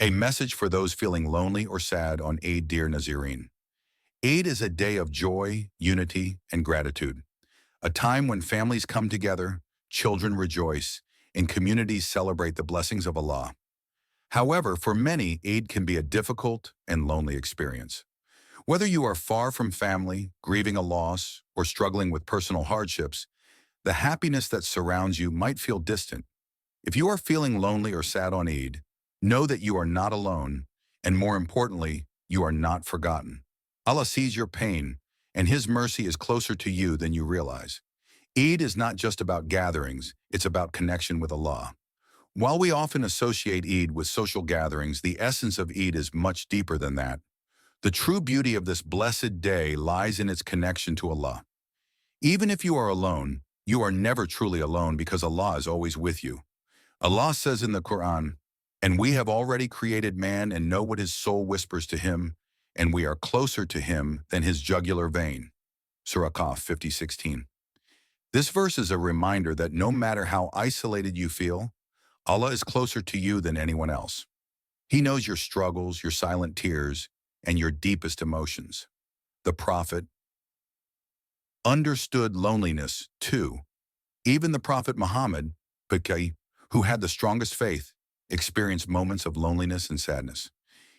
A message for those feeling lonely or sad on Eid, dear Nazireen. Eid is a day of joy, unity, and gratitude, a time when families come together, children rejoice, and communities celebrate the blessings of Allah. However, for many, Eid can be a difficult and lonely experience. Whether you are far from family, grieving a loss, or struggling with personal hardships, the happiness that surrounds you might feel distant. If you are feeling lonely or sad on Eid, know that you are not alone, and more importantly, you are not forgotten. Allah sees your pain, and His mercy is closer to you than you realize. Eid is not just about gatherings, it's about connection with Allah. While we often associate Eid with social gatherings, the essence of Eid is much deeper than that. The true beauty of this blessed day lies in its connection to Allah. Even if you are alone, you are never truly alone because Allah is always with you. Allah says in the Quran, "And we have already created man and know what his soul whispers to him, and we are closer to him than his jugular vein." Surah Qaf 50:16. This verse is a reminder that no matter how isolated you feel, Allah is closer to you than anyone else. He knows your struggles, your silent tears, and your deepest emotions. The Prophet understood loneliness too. Even the Prophet Muhammad, who had the strongest faith, experienced moments of loneliness and sadness.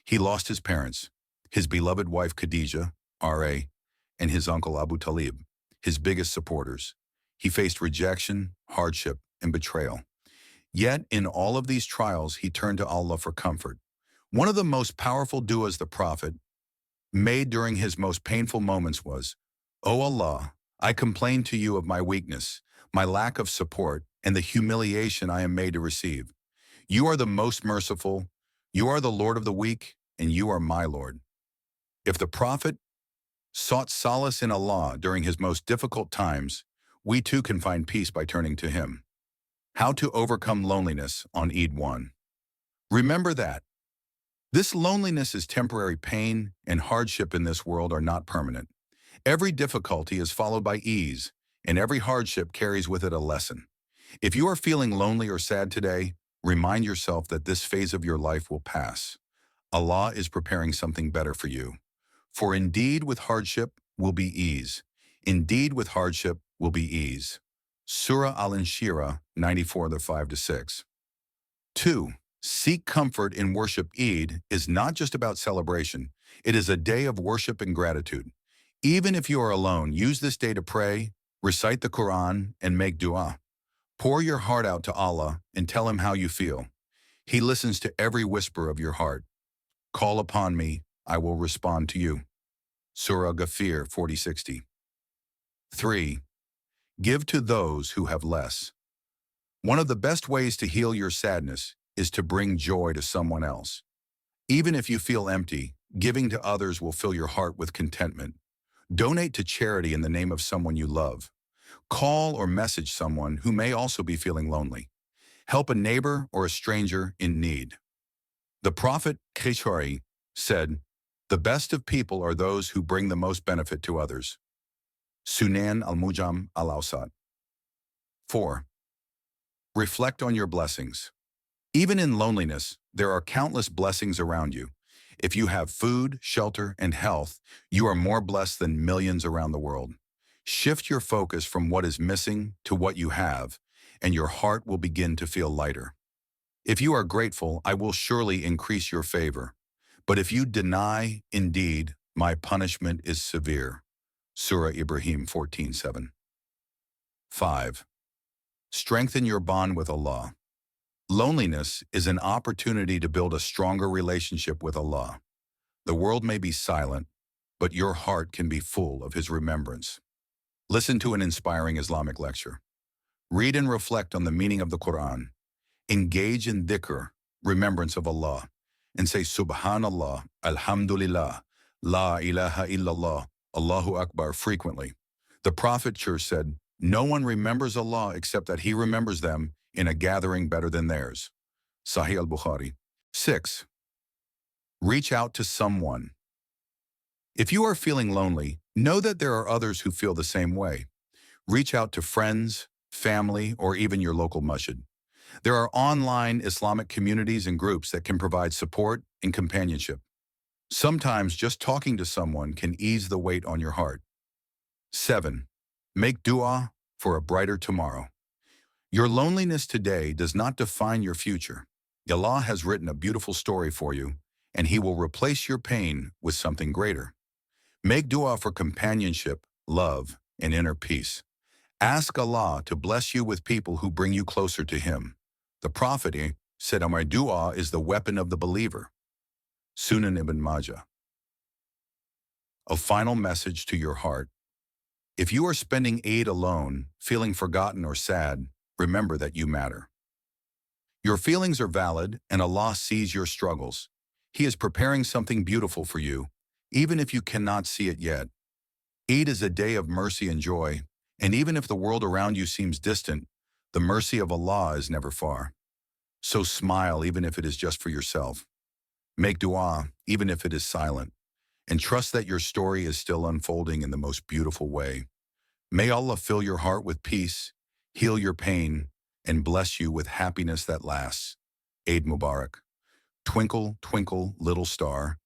He lost his parents, his beloved wife Khadija, R.A., and his uncle Abu Talib, his biggest supporters. He faced rejection, hardship, and betrayal. Yet, in all of these trials, he turned to Allah for comfort. One of the most powerful du'as the Prophet made during his most painful moments was, "O Allah, I complain to you of my weakness, my lack of support, and the humiliation I am made to receive. You are the most merciful, you are the Lord of the weak, and you are my Lord." If the Prophet sought solace in Allah during his most difficult times, we too can find peace by turning to Him. How to overcome loneliness on Eid 1. Remember that this loneliness is temporary. Pain and hardship in this world are not permanent. Every difficulty is followed by ease, and every hardship carries with it a lesson. If you are feeling lonely or sad today, remind yourself that this phase of your life will pass. Allah is preparing something better for you. For indeed with hardship will be ease. Indeed with hardship will be ease. Surah Al-Inshirah 94:5-6. 2. Seek comfort in worship. Eid is not just about celebration. It is a day of worship and gratitude. Even if you are alone, use this day to pray, recite the Quran, and make dua. Pour your heart out to Allah and tell Him how you feel. He listens to every whisper of your heart. Call upon me, I will respond to you. Surah Ghafir 40:60. 3. Give to those who have less. One of the best ways to heal your sadness is to bring joy to someone else. Even if you feel empty, giving to others will fill your heart with contentment. Donate to charity in the name of someone you love. Call or message someone who may also be feeling lonely. Help a neighbor or a stranger in need. The Prophet Khishari said, "The best of people are those who bring the most benefit to others." Sunan al-Mujam al-Awsat. 4. Reflect on your blessings. Even in loneliness, there are countless blessings around you. If you have food, shelter, and health, you are more blessed than millions around the world. Shift your focus from what is missing to what you have, and your heart will begin to feel lighter. If you are grateful, I will surely increase your favor. But if you deny, indeed, my punishment is severe. Surah Ibrahim 14:7. 5. Strengthen your bond with Allah. Loneliness is an opportunity to build a stronger relationship with Allah. The world may be silent, but your heart can be full of His remembrance. Listen to an inspiring Islamic lecture. Read and reflect on the meaning of the Quran. Engage in dhikr, remembrance of Allah, and say Subhanallah, Alhamdulillah, La ilaha illallah, Allahu Akbar frequently. The Prophet said, "No one remembers Allah except that He remembers them in a gathering better than theirs." Sahih al-Bukhari. 6. Reach out to someone. If you are feeling lonely, know that there are others who feel the same way. Reach out to friends, family, or even your local masjid. There are online Islamic communities and groups that can provide support and companionship. Sometimes just talking to someone can ease the weight on your heart. 7. Make dua for a brighter tomorrow. Your loneliness today does not define your future. Allah has written a beautiful story for you, and He will replace your pain with something greater. Make dua for companionship, love, and inner peace. Ask Allah to bless you with people who bring you closer to Him. The Prophet said, "My dua is the weapon of the believer." Sunan ibn Majah. A final message to your heart. If you are spending Eid alone, feeling forgotten or sad, remember that you matter. Your feelings are valid, and Allah sees your struggles. He is preparing something beautiful for you, even if you cannot see it yet. Eid is a day of mercy and joy, and even if the world around you seems distant, the mercy of Allah is never far. So smile even if it is just for yourself. Make dua even if it is silent, and trust that your story is still unfolding in the most beautiful way. May Allah fill your heart with peace, heal your pain, and bless you with happiness that lasts. Eid Mubarak. Twinkle, twinkle, little star,